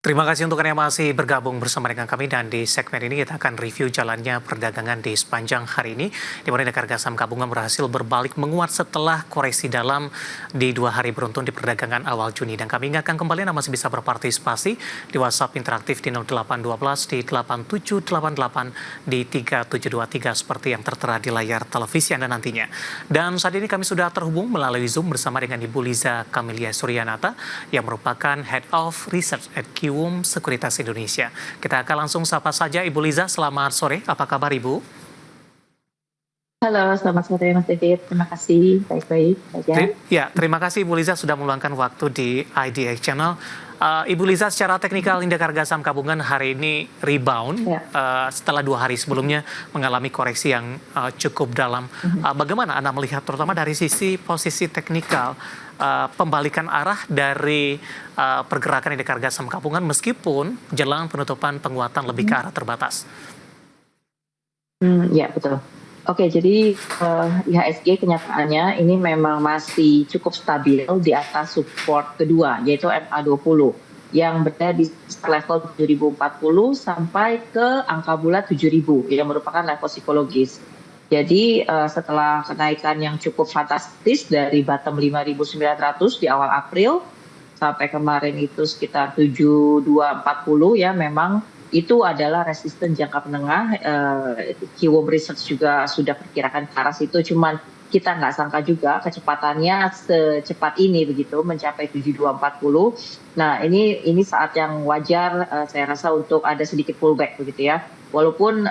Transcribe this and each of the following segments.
Terima kasih untuk Anda yang masih bergabung bersama dengan kami dan di segmen ini kita akan review jalannya perdagangan di sepanjang hari ini di mana indeks harga saham gabungan berhasil berbalik menguat setelah koreksi dalam di 2 hari beruntun di perdagangan awal Juni dan kami ingatkan kembali Anda masih bisa berpartisipasi di WhatsApp interaktif di 0812 di 8788 di 3723 seperti yang tertera di layar televisi Anda nantinya. Dan saat ini kami sudah terhubung melalui Zoom bersama dengan Ibu Liza Kamilia Suryanata yang merupakan Head of Research at Kiwum Sekuritas Indonesia. Kita akan langsung sapa saja Ibu Liza, selamat sore, apa kabar Ibu? Halo, selamat sore Mas David. Terima kasih, baik-baik saja. Ya, terima kasih Ibu Liza sudah meluangkan waktu di IDX Channel. Ibu Liza, secara teknikal indeks harga saham gabungan hari ini rebound setelah 2 hari sebelumnya mengalami koreksi yang cukup dalam. Bagaimana Anda melihat terutama dari sisi posisi teknikal pembalikan arah dari pergerakan indeks harga saham gabungan meskipun jelang penutupan penguatan lebih ke arah terbatas? Ya, betul. Oke, jadi IHSG kenyataannya ini memang masih cukup stabil di atas support kedua, yaitu MA20 yang berada di level 7040 sampai ke angka bulat 7000 yang merupakan level psikologis. Jadi setelah kenaikan yang cukup fantastis dari bottom 5.900 di awal April sampai kemarin itu sekitar 7240 ya, memang itu adalah resisten jangka menengah. Kiwum Research juga sudah perkirakan ke arah situ, cuman kita nggak sangka juga kecepatannya secepat ini begitu mencapai 7240. Nah, ini saat yang wajar saya rasa untuk ada sedikit pullback begitu ya. Walaupun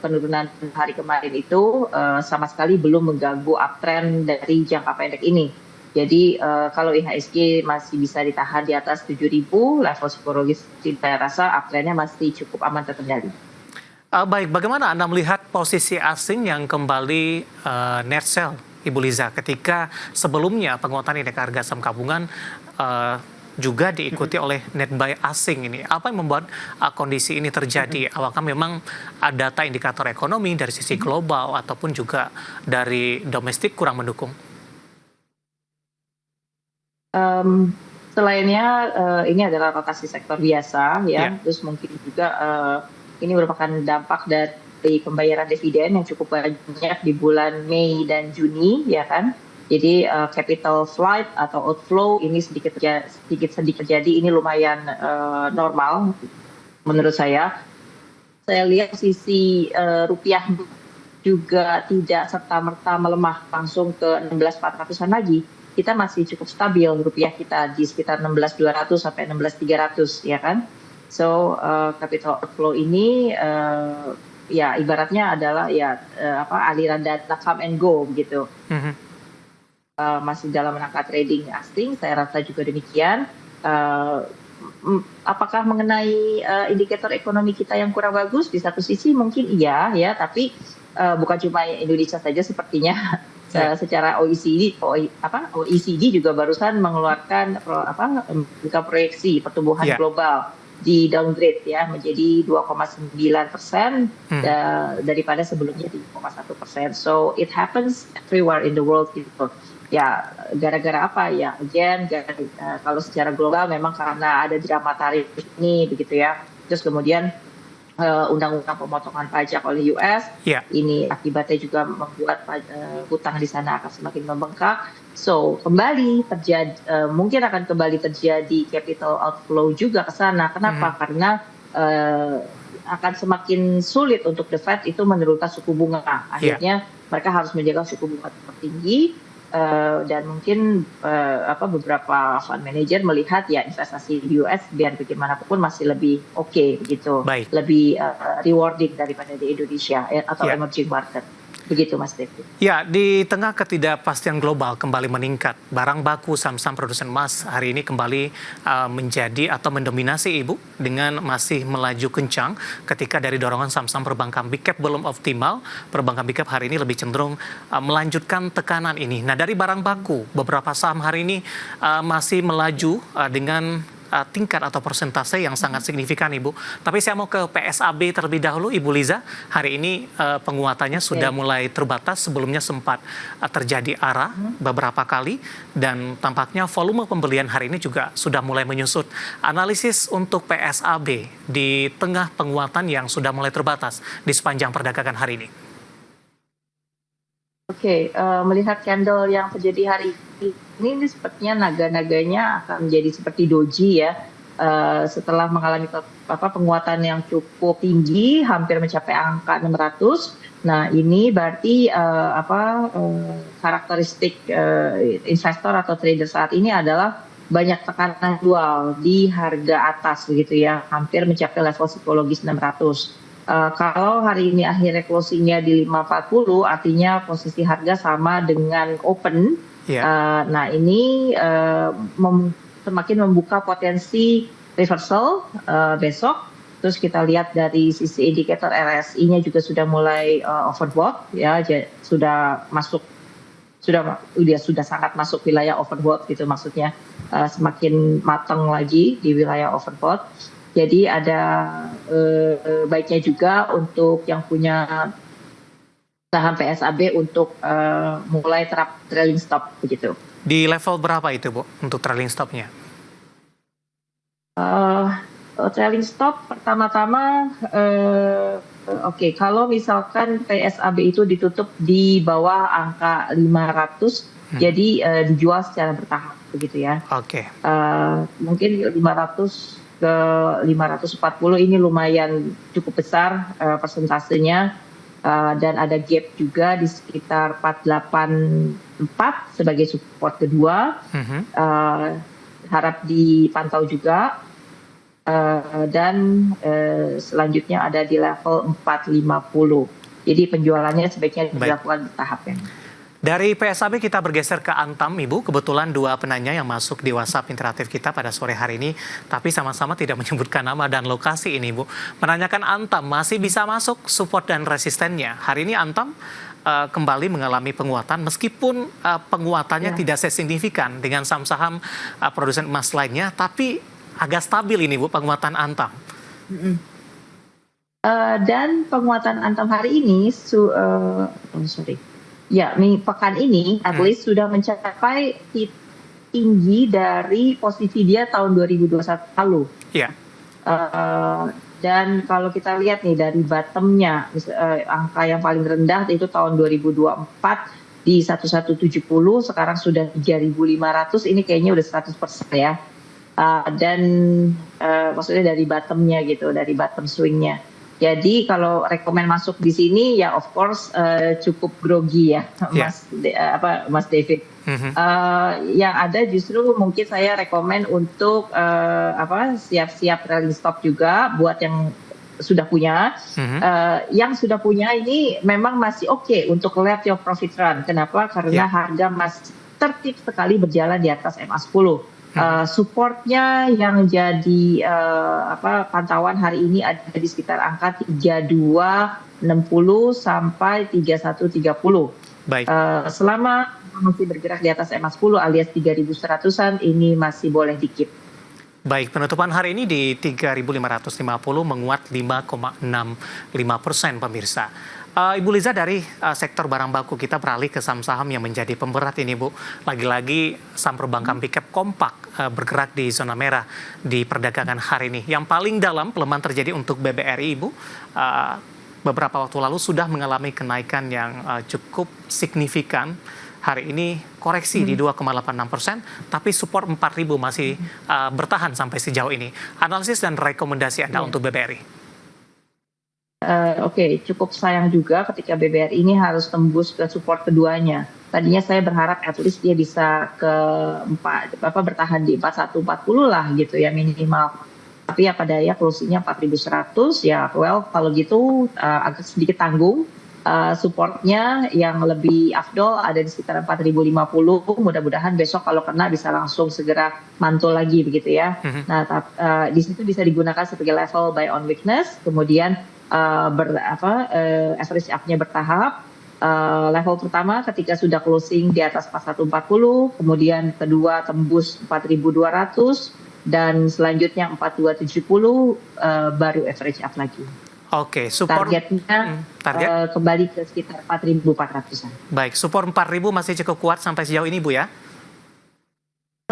penurunan hari kemarin itu sama sekali belum mengganggu uptrend dari jangka pendek ini. Jadi kalau IHSG masih bisa ditahan di atas 7.000, level psikologis saya rasa uptrendnya masih cukup aman terkendali. Baik, bagaimana Anda melihat posisi asing yang kembali net sell, Ibu Liza, ketika sebelumnya penguatan indeks harga saham gabungan juga diikuti oleh net buy asing ini. Apa yang membuat kondisi ini terjadi? Apakah memang data indikator ekonomi dari sisi global ataupun juga dari domestik kurang mendukung? Selainnya ini adalah rotasi sektor biasa ya, terus mungkin juga ini merupakan dampak dari pembayaran dividen yang cukup banyak di bulan Mei dan Juni ya kan. Jadi capital flight atau outflow ini sedikit terjadi, ini lumayan normal menurut saya. Saya lihat sisi rupiah juga tidak serta-merta melemah langsung ke 16.400-an lagi. Kita masih cukup stabil, rupiah kita di sekitar 16.200 sampai 16.300 ya kan. So capital outflow ini ya ibaratnya adalah aliran dana come and go gitu. Masih dalam rangka trading asing, saya rasa juga demikian. Apakah mengenai indikator ekonomi kita yang kurang bagus? Di satu sisi mungkin iya ya, tapi bukan cuma Indonesia saja sepertinya. Secara OECD juga barusan mengeluarkan proyeksi pertumbuhan global di downgrade ya menjadi 2,9% daripada sebelumnya 3,1%. So it happens everywhere in the world gitu. Ya gara-gara apa ya? Again, kalau secara global memang karena ada drama tarif ini begitu ya. Terus kemudian undang-undang pemotongan pajak oleh US, ini akibatnya juga membuat hutang di sana akan semakin membengkak. So kembali terjadi, mungkin akan kembali terjadi capital outflow juga ke sana. Kenapa? Karena akan semakin sulit untuk the Fed itu menurunkan suku bunga. Akhirnya mereka harus menjaga suku bunga tertinggi. Dan mungkin beberapa fund manager melihat ya investasi di US biar bagaimanapun masih lebih oke begitu, lebih rewarding daripada di Indonesia atau emerging market. Begitu Mas David. Ya, di tengah ketidakpastian global kembali meningkat, barang baku saham-saham produsen emas hari ini kembali menjadi atau mendominasi Ibu dengan masih melaju kencang ketika dari dorongan saham-saham perbankan big cap belum optimal, perbankan big cap hari ini lebih cenderung melanjutkan tekanan ini. Nah, dari barang baku, beberapa saham hari ini masih melaju dengan tingkat atau persentase yang sangat signifikan, Ibu. Tapi saya mau ke PSAB terlebih dahulu, Ibu Liza. Hari ini penguatannya sudah mulai terbatas, sebelumnya sempat terjadi arah beberapa kali, dan tampaknya volume pembelian hari ini juga sudah mulai menyusut. Analisis untuk PSAB di tengah penguatan yang sudah mulai terbatas di sepanjang perdagangan hari ini. Oke, melihat candle yang terjadi hari ini sepertinya naga-naganya akan menjadi seperti doji ya. Setelah mengalami penguatan yang cukup tinggi, hampir mencapai angka 600. Nah, ini berarti karakteristik investor atau trader saat ini adalah banyak tekanan jual di harga atas begitu ya, hampir mencapai level psikologis 600. Kalau hari ini akhirnya closingnya di 540, artinya posisi harga sama dengan open. Nah, ini semakin membuka potensi reversal besok. Terus kita lihat dari sisi indikator RSI-nya juga sudah mulai overbought ya, sudah sangat masuk wilayah overbought gitu, maksudnya semakin matang lagi di wilayah overbought. Jadi ada baiknya juga untuk yang punya saham PSAB untuk mulai terap trailing stop begitu. Di level berapa itu, Bu, untuk trailing stopnya? Trailing stop pertama-tama, kalau misalkan PSAB itu ditutup di bawah angka 500, jadi dijual secara bertahap begitu ya. Mungkin 500 ke 540 ini lumayan cukup besar persentasenya, dan ada gap juga di sekitar 484 sebagai support kedua. Harap dipantau juga, dan selanjutnya ada di level 450. Jadi penjualannya sebaiknya dilakukan bertahap ya. Dari PSAB kita bergeser ke Antam, Ibu. Kebetulan dua penanya yang masuk di WhatsApp interaktif kita pada sore hari ini, tapi sama-sama tidak menyebutkan nama dan lokasi ini, Bu. Menanyakan Antam masih bisa masuk support dan resistennya. Hari ini Antam kembali mengalami penguatan, meskipun penguatannya tidak sesignifikan dengan saham-saham produsen emas lainnya, tapi agak stabil ini, Bu, penguatan Antam. Dan penguatan Antam hari ini, pekan ini at least sudah mencapai tinggi dari posisi dia tahun 2021 lalu. Dan kalau kita lihat nih dari bottomnya, angka yang paling rendah itu tahun 2024 di 1170, sekarang sudah 3.500, ini kayaknya udah 100% ya. Dan maksudnya dari bottomnya gitu, dari bottom swingnya. Jadi kalau rekomen masuk di sini ya of course cukup grogi ya, Mas David. Yang ada justru mungkin saya rekomen untuk siap-siap trailing stop juga buat yang sudah punya. Yang sudah punya ini memang masih oke untuk let your profit run. Kenapa? Karena harga masih tertib sekali berjalan di atas MA10. Supportnya yang jadi pantauan hari ini ada di sekitar angka 3260 sampai 3130. Baik. Selama masih bergerak di atas MA10 alias 3100-an, ini masih boleh dikip. Baik, penutupan hari ini di 3.550 menguat 5,65% pemirsa. Ibu Liza, dari sektor barang baku kita beralih ke saham-saham yang menjadi pemberat ini, Bu. Lagi-lagi saham perbankan pikap kompak bergerak di zona merah di perdagangan hari ini. Yang paling dalam pelemahan terjadi untuk BBRI, Ibu. Beberapa waktu lalu sudah mengalami kenaikan yang cukup signifikan. Hari ini koreksi di 2,86%, tapi support 4.000 masih bertahan sampai sejauh ini. Analisis dan rekomendasi Anda untuk BBRI? Cukup sayang juga ketika BBRI ini harus tembus ke support keduanya. Tadinya saya berharap at least dia bisa ke bertahan di 4140 lah gitu ya minimal. Tapi ya pada ya closingnya 4100 ya, kalau gitu agak sedikit tanggung. Supportnya yang lebih afdol ada di sekitar 4050. Mudah-mudahan besok kalau kena bisa langsung segera mantul lagi begitu ya. Nah, di situ bisa digunakan sebagai level buy on weakness, kemudian average up-nya bertahap. Level pertama ketika sudah closing di atas 4140, kemudian kedua tembus 4200, dan selanjutnya 4270 baru average up lagi. Oke, support targetnya target kembali ke sekitar 4.400-an. Baik, support 4.000 masih cukup kuat sampai sejauh ini, Bu ya?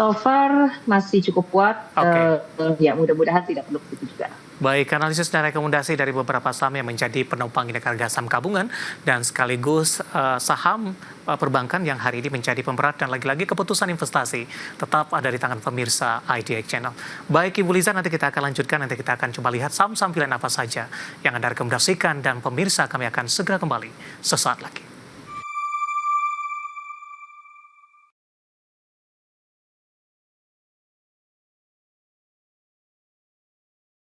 So far masih cukup kuat. Oke. Ya mudah-mudahan tidak perlu begitu juga. Baik, analisis dan rekomendasi dari beberapa saham yang menjadi penopang indeks harga saham gabungan dan sekaligus saham perbankan yang hari ini menjadi pemberat, dan lagi-lagi keputusan investasi tetap ada di tangan pemirsa IDX Channel. Baik Ibu Liza, nanti kita akan lanjutkan, nanti kita akan coba lihat saham-saham pilihan apa saja yang Anda rekomendasikan, dan pemirsa kami akan segera kembali sesaat lagi.